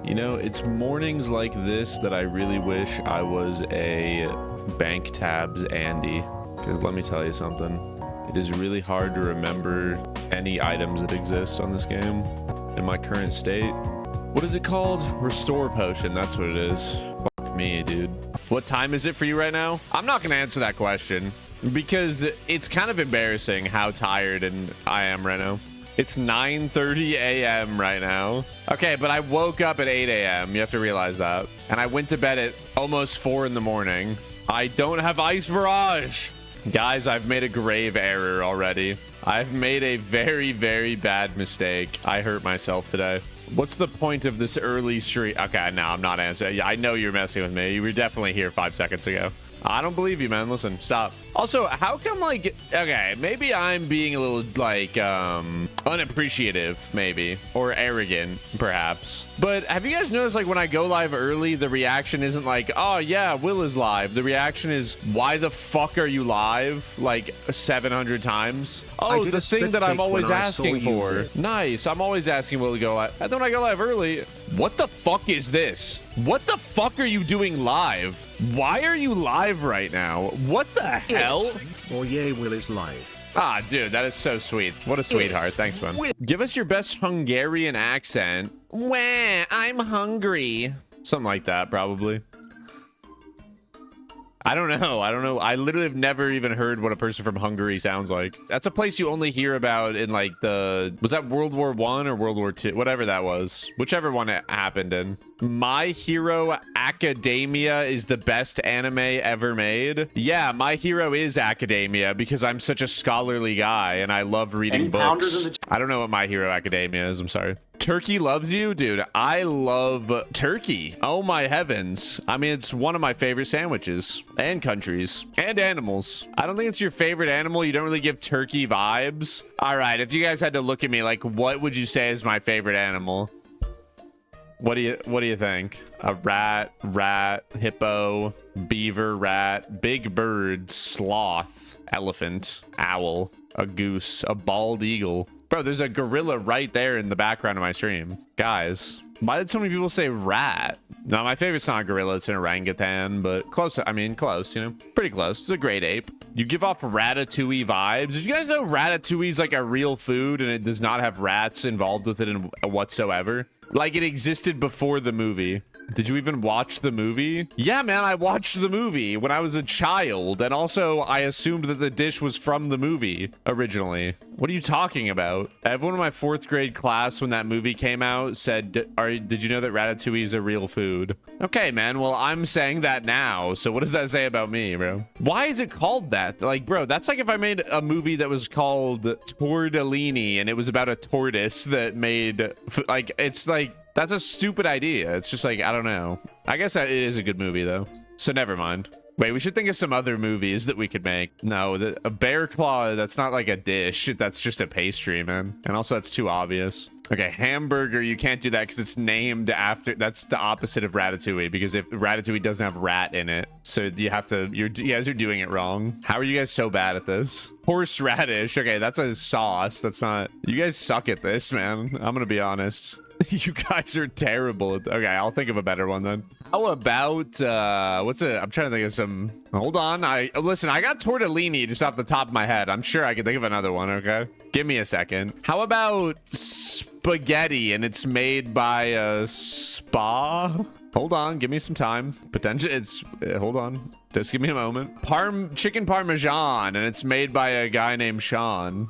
You know, it's mornings like this that I really wish I was a bank tabs Andy. Because let me tell you something. It is really hard to remember any items that exist on this game in my current state. What is it called? Restore potion. That's what it is. Fuck me, dude. What time is it for you right now? I'm not going to answer that question because it's kind of embarrassing how tired I am right now. It's 9:30 a.m. right now. Okay, but I woke up at 8 a.m. You have to realize that. And I went to bed at almost 4 in the morning. I don't have Ice Barrage. Guys, I've made a grave error already. I've made a very, very bad mistake. I hurt myself today. What's the point of this early stream? Okay, no, I'm not answering. I know you're messing with me. You were definitely here 5 seconds ago. I don't believe you, man. Listen, stop. Also, how come, like, okay, maybe I'm being a little, like, unappreciative, maybe, or arrogant, perhaps. But have you guys noticed, like, when I go live early, the reaction isn't like, oh, yeah, Will is live. The reaction is, why the fuck are you live? Like, 700 times. Oh, the thing that I'm always asking for. Nice. I'm always asking Will to go live. And then when I go live early, what the fuck is this? What the fuck are you doing live? Why are you live right now? What the hell? Oh yeah, Will is live. Ah, dude, that is so sweet. What a sweetheart. Thanks, man. Give us your best Hungarian accent. Wah, I'm hungry. Something like that, probably. I don't know. I literally have never even heard what a person from Hungary sounds like. That's a place you only hear about in, like, was that World War I or World War II? Whatever that was. Whichever one it happened in. My Hero Academia is the best anime ever made. Yeah, My Hero is Academia because I'm such a scholarly guy and I love reading books. I don't know what My Hero Academia is. I'm sorry. Turkey loves you? Dude, I love turkey. Oh my heavens. I mean, it's one of my favorite sandwiches and countries and animals. I don't think it's your favorite animal. You don't really give turkey vibes. All right, if you guys had to look at me, like, what would you say is my favorite animal? What do you think? A rat, hippo, beaver, rat, big bird, sloth, elephant, owl, a goose, a bald eagle. Bro, there's a gorilla right there in the background of my stream. Guys, why did so many people say rat? No, my favorite's not a gorilla, it's an orangutan, but close. I mean, close, you know? Pretty close. It's a great ape. You give off Ratatouille vibes. Did you guys know Ratatouille is like a real food and it does not have rats involved with it whatsoever? Like, it existed before the movie. Did you even watch the movie? Yeah, man, I watched the movie when I was a child. And also, I assumed that the dish was from the movie originally. What are you talking about? Everyone in my 4th grade class when that movie came out said, did you know that Ratatouille is a real food? Okay, man, well, I'm saying that now. So what does that say about me, bro? Why is it called that? Like, bro, that's like if I made a movie that was called Tortellini and it was about a tortoise that made, like, it's like, that's a stupid idea. It's just like, I don't know. I guess that it is a good movie, though. So never mind. Wait, we should think of some other movies that we could make. No, a bear claw, that's not like a dish. That's just a pastry, man. And also, that's too obvious. Okay, hamburger, you can't do that because it's named after... That's the opposite of Ratatouille, because if Ratatouille doesn't have rat in it, so you have to... You guys are doing it wrong. How are you guys so bad at this? Horseradish. Okay, that's a sauce. That's not... You guys suck at this, man. I'm gonna be honest. You guys are terrible. Okay, I'll think of a better one then. How about I'm trying to think of some. Hold on. Listen, I got tortellini just off the top of my head. I'm sure I can think of another one. Okay, give me a second. How about spaghetti and it's made by a spa? Hold on, give me some time. Hold on, just give me a moment. Chicken parmesan and it's made by a guy named Sean.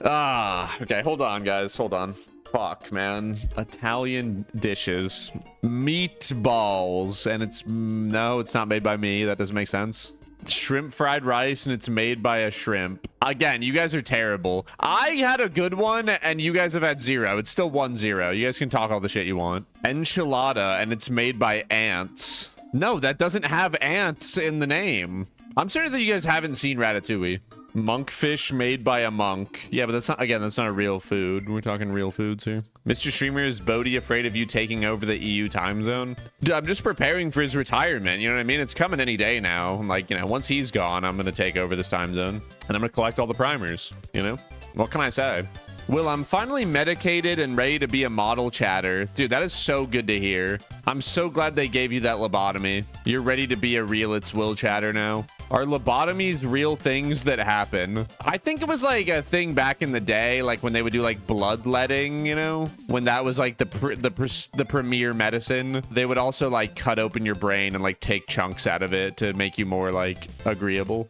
Okay, hold on, guys, hold on. Fuck, man. Italian dishes. Meatballs. And no, it's not made by me. That doesn't make sense. Shrimp fried rice and it's made by a shrimp. Again, you guys are terrible. I had a good one and you guys have had 0. It's still 1-0. You guys can talk all the shit you want. Enchilada and it's made by ants. No, that doesn't have ants in the name. I'm certain that you guys haven't seen Ratatouille. Monkfish made by a monk. Yeah, but that's not, again, that's not a real food. We're talking real foods here. Mr. Streamer, is Bodhi afraid of you taking over the EU time zone? Dude, I'm just preparing for his retirement. You know what I mean? It's coming any day now. Like, you know, once he's gone, I'm going to take over this time zone and I'm going to collect all the primers. You know, what can I say? Will, I'm finally medicated and ready to be a model chatter. Dude, that is so good to hear. I'm so glad they gave you that lobotomy. You're ready to be a real itswill chatter now. Are lobotomies real things that happen? I think it was like a thing back in the day, like when they would do like bloodletting, you know, when that was like the premier medicine. They would also like cut open your brain and like take chunks out of it to make you more like agreeable.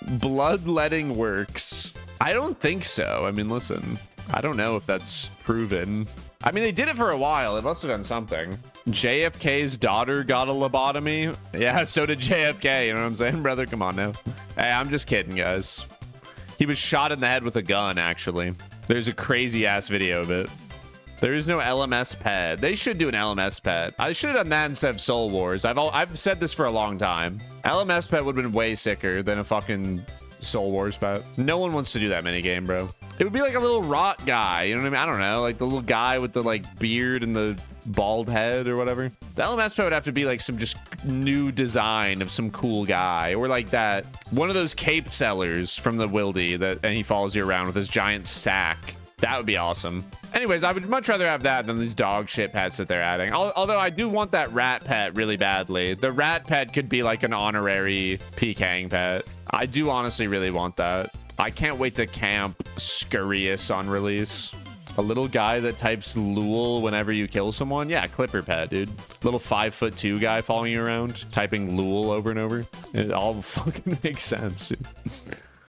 Bloodletting works. I don't think so. I mean, listen, I don't know if that's proven. I mean, they did it for a while. It must have done something. JFK's daughter got a lobotomy. Yeah, so did JFK. You know what I'm saying, brother? Come on now. Hey, I'm just kidding, guys. He was shot in the head with a gun, actually. There's a crazy ass video of it. There is no LMS pet. They should do an LMS pet. I should have done that instead of Soul Wars. I've said this for a long time. LMS pet would have been way sicker than a fucking Soul Wars pet. No one wants to do that mini game, bro. It would be like a little rot guy. You know what I mean? I don't know. Like the little guy with the like beard and the bald head or whatever. The LMS pet would have to be like some just new design of some cool guy, or like that one of those cape sellers from the Wildy and he follows you around with his giant sack. That would be awesome. Anyways, I would much rather have that than these dog shit pets that they're adding. Although I do want that rat pet really badly. The rat pet could be like an honorary PKing pet. I do honestly really want that. I can't wait to camp Scurrius on release. A little guy that types Lul whenever you kill someone. Yeah, Clipper pet, dude. Little 5'2" guy following you around, typing Lul over and over. It all fucking makes sense, dude.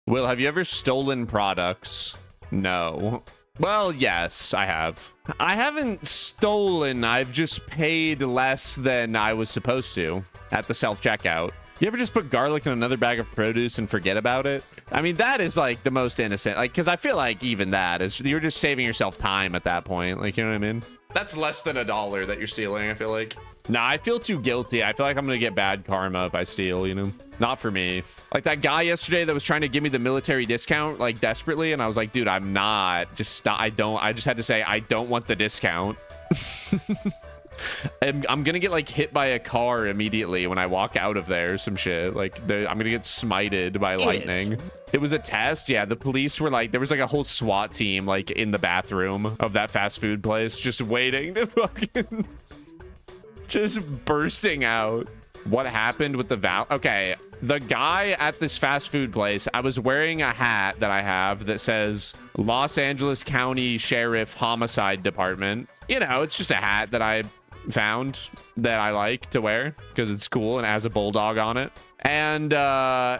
Will, have you ever stolen products? No. Well, yes, I have. I haven't stolen. I've just paid less than I was supposed to at the self-checkout. You ever just put garlic in another bag of produce and forget about it? I mean, that is like the most innocent, like, because I feel like even that is, you're just saving yourself time at that point. Like, you know what I mean? That's less than $1 that you're stealing, I feel like. Nah, I feel too guilty. I feel like I'm gonna get bad karma if I steal, you know? Not for me. Like that guy yesterday that was trying to give me the military discount, like desperately, and I was like, dude, I'm not. Just stop. I just had to say, I don't want the discount. I'm gonna get like hit by a car immediately when I walk out of there, some shit. Like I'm gonna get smited by lightning. It was a test. Yeah, the police were like, there was like a whole SWAT team like in the bathroom of that fast food place just waiting to fucking just bursting out. What happened with the okay, the guy at this fast food place, I was wearing a hat that I have that says Los Angeles County Sheriff Homicide Department. You know, it's just a hat that I found that I like to wear because it's cool and has a bulldog on it. And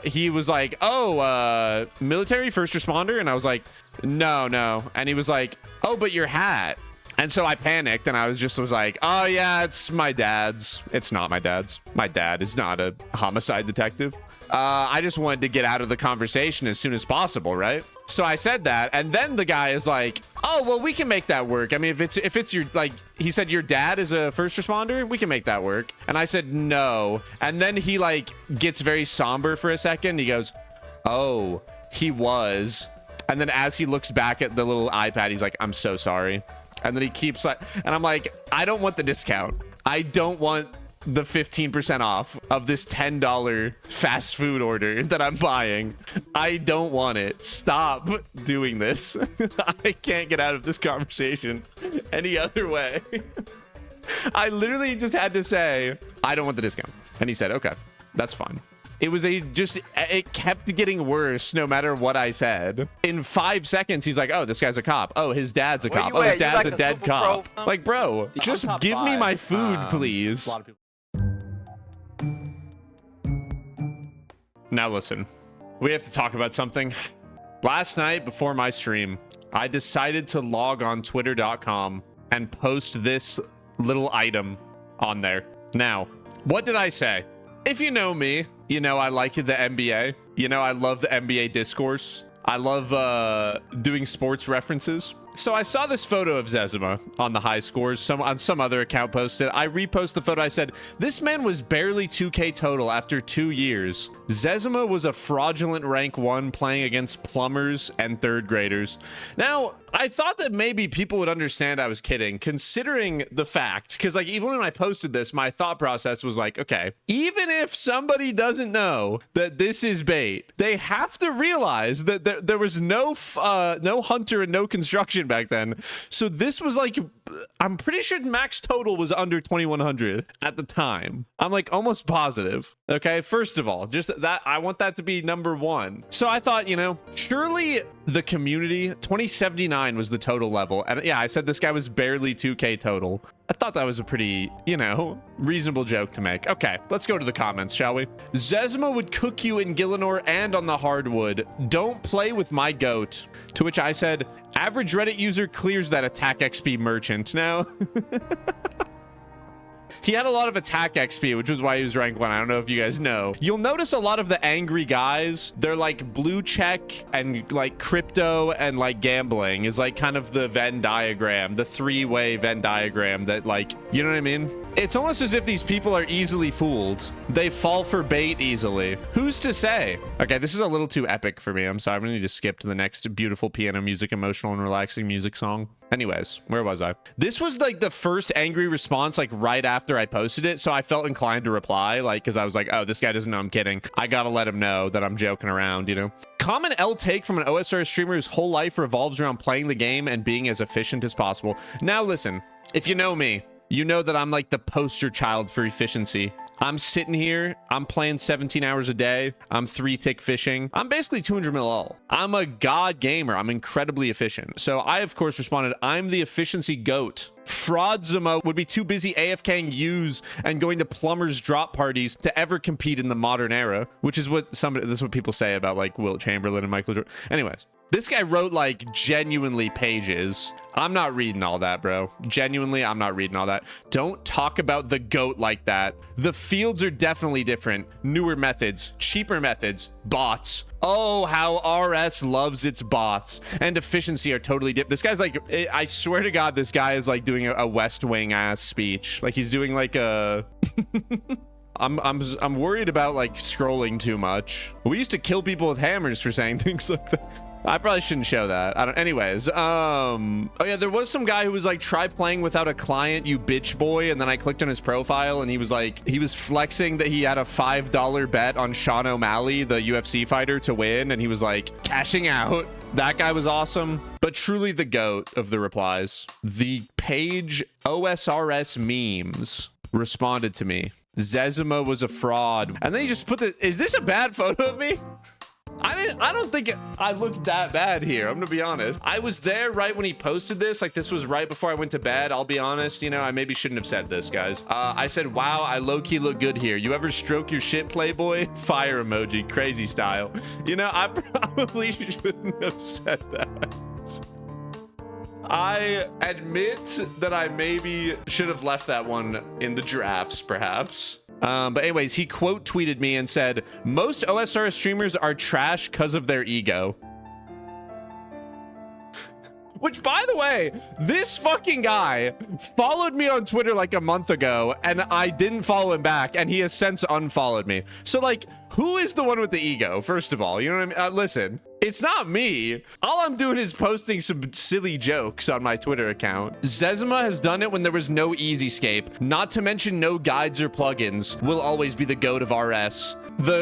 he was like, oh, military first responder? And I was like, no. And he was like, oh, but your hat. And so I panicked and I was like, oh yeah, it's my dad's. It's not my dad's. My dad is not a homicide detective. I just wanted to get out of the conversation as soon as possible, right? So I said that, and then the guy is like, oh, well, we can make that work. I mean, if it's your, like, he said your dad is a first responder, we can make that work. And I said no. And then he like gets very somber for a second. He goes, oh, he was. And then as he looks back at the little iPad, he's like, I'm so sorry. And then he keeps like, and I'm like, I don't want the discount. I don't want the 15% off of this $10 fast food order that I'm buying. I don't want it. Stop doing this. I can't get out of this conversation any other way. I literally just had to say, I don't want the discount. And he said, okay, that's fine. It was it kept getting worse no matter what I said. In 5 seconds, he's like, oh, this guy's a cop. Oh, his dad's a cop. Oh, his dad's a dead cop. Like, bro, just give me my food, please. Now listen, we have to talk about something. Last night before my stream, I decided to log on twitter.com and post this little item on there. Now, what did I say? If you know me, you know I like the NBA. You know I love the NBA discourse. I love doing sports references. So I saw this photo of Zezima on the high scores. On some other account posted. I reposted the photo. I said, this man was barely 2K total after 2 years. Zezima was a fraudulent rank 1 playing against plumbers and 3rd graders. Now, I thought that maybe people would understand I was kidding, considering the fact, because like even when I posted this, my thought process was like, okay, even if somebody doesn't know that this is bait, they have to realize that there was no hunter and no construction back then. So this was like, I'm pretty sure max total was under 2100 at the time. I'm like almost positive. Okay, first of all, just that I want that to be number 1. So I thought, you know, surely the community 2079 was the total level, and yeah, I said this guy was barely 2K total. I thought that was a pretty, you know, reasonable joke to make. Okay, let's go to the comments, shall we? Zezima would cook you in Gillinor and on the hardwood. Don't play with my goat. To which I said, average Reddit user clears that attack XP merchant. Now, he had a lot of attack XP, which was why he was rank 1. I don't know if you guys know. You'll notice a lot of the angry guys, they're like blue check and like crypto and like gambling is like kind of the Venn diagram, the 3-way Venn diagram that like, you know what I mean? It's almost as if these people are easily fooled. They fall for bait easily. Who's to say? Okay, this is a little too epic for me. I'm sorry. I'm gonna need to skip to the next beautiful piano music, emotional and relaxing music song. Anyways, where was I? This was like the first angry response, like right after I posted it. So I felt inclined to reply, like, because I was like, oh, this guy doesn't know I'm kidding. I gotta let him know that I'm joking around, you know? Common L take from an OSR streamer whose whole life revolves around playing the game and being as efficient as possible. Now listen, if you know me, you know that I'm like the poster child for efficiency. I'm sitting here, I'm playing 17 hours a day, I'm 3-tick fishing. I'm basically 200 mil all. I'm a god gamer, I'm incredibly efficient. So I, of course, responded, I'm the efficiency goat. Fraudzima would be too busy AFKing use and going to plumbers drop parties to ever compete in the modern era, which is what this is what people say about like Wilt Chamberlain and Michael Jordan. Anyways, this guy wrote like genuinely pages. I'm not reading all that, bro. Genuinely, I'm not reading all that. Don't talk about the goat like that. The fields are definitely different. Newer methods, cheaper methods, bots. Oh, how RS loves its bots and efficiency are totally different. This guy's like, I swear to God, this guy is like doing a West Wing ass speech. Like he's doing like a, I'm worried about like scrolling too much. We used to kill people with hammers for saying things like that. I probably shouldn't show that. I don't. Anyways, oh yeah, there was some guy who was like, try playing without a client, you bitch boy. And then I clicked on his profile and he was like, he was flexing that he had a $5 bet on Sean O'Malley, the UFC fighter, to win. And he was like cashing out. That guy was awesome, but truly the goat of the replies. The page OSRS memes responded to me. Zezima was a fraud. And then he just put the, is this a bad photo of me? I don't think I looked that bad here. I'm gonna be honest. I was there right when he posted this. Like this was right before I went to bed. I'll be honest. You know, I maybe shouldn't have said this, guys. I said, wow, I low-key look good here. You ever stroke your shit, Playboy? Fire emoji, crazy style. You know, I probably shouldn't have said that. I admit that I maybe should have left that one in the drafts, perhaps. But anyways, he quote tweeted me and said, most OSR streamers are trash because of their ego. Which, by the way, this fucking guy followed me on Twitter like a month ago and I didn't follow him back and he has since unfollowed me. So like, who is the one with the ego, first of all? You know what I mean? Listen, it's not me. All I'm doing is posting some silly jokes on my Twitter account. Zezima has done it when there was no easyscape, not to mention no guides or plugins. Will always be the goat of RS.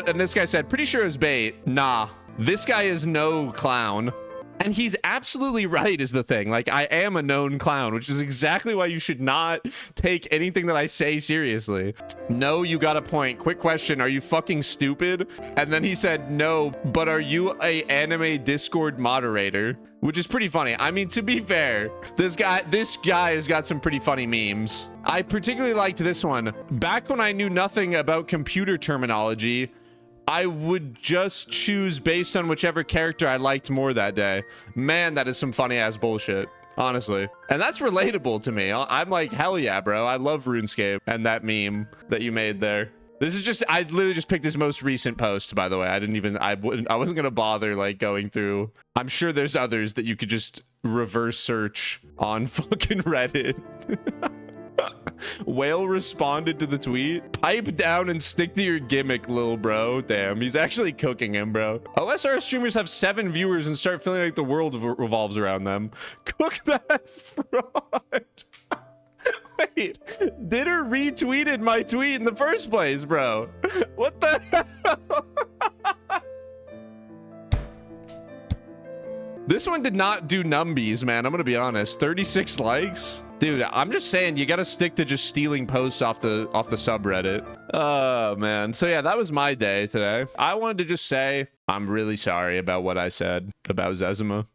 And this guy said, pretty sure it was bait. Nah, this guy is no clown. And he's absolutely right is the thing. Like, I am a known clown, which is exactly why you should not take anything that I say seriously. No, you got a point. Quick question. Are you fucking stupid? And then he said, no, but are you a anime Discord moderator? Which is pretty funny. I mean, to be fair, this guy has got some pretty funny memes. I particularly liked this one. Back when I knew nothing about computer terminology, I would just choose based on whichever character I liked more that day. Man, that is some funny ass bullshit, honestly. And that's relatable to me. I'm like, hell yeah, bro. I love RuneScape and that meme that you made there. This is just, I literally just picked his most recent post, by the way. I wasn't going to bother like going through. I'm sure there's others that you could just reverse search on fucking Reddit. Whale responded to the tweet. Pipe down and stick to your gimmick, lil bro. Damn, he's actually cooking him, bro. OSR streamers have 7 viewers and start feeling like the world revolves around them. Cook that fraud. Wait, did or retweeted my tweet in the first place, bro? What the hell? This one did not do numbies, man. I'm gonna be honest. 36 likes. Dude, I'm just saying you gotta stick to just stealing posts off the subreddit. Oh man. So yeah, that was my day today. I wanted to just say I'm really sorry about what I said about Zezima.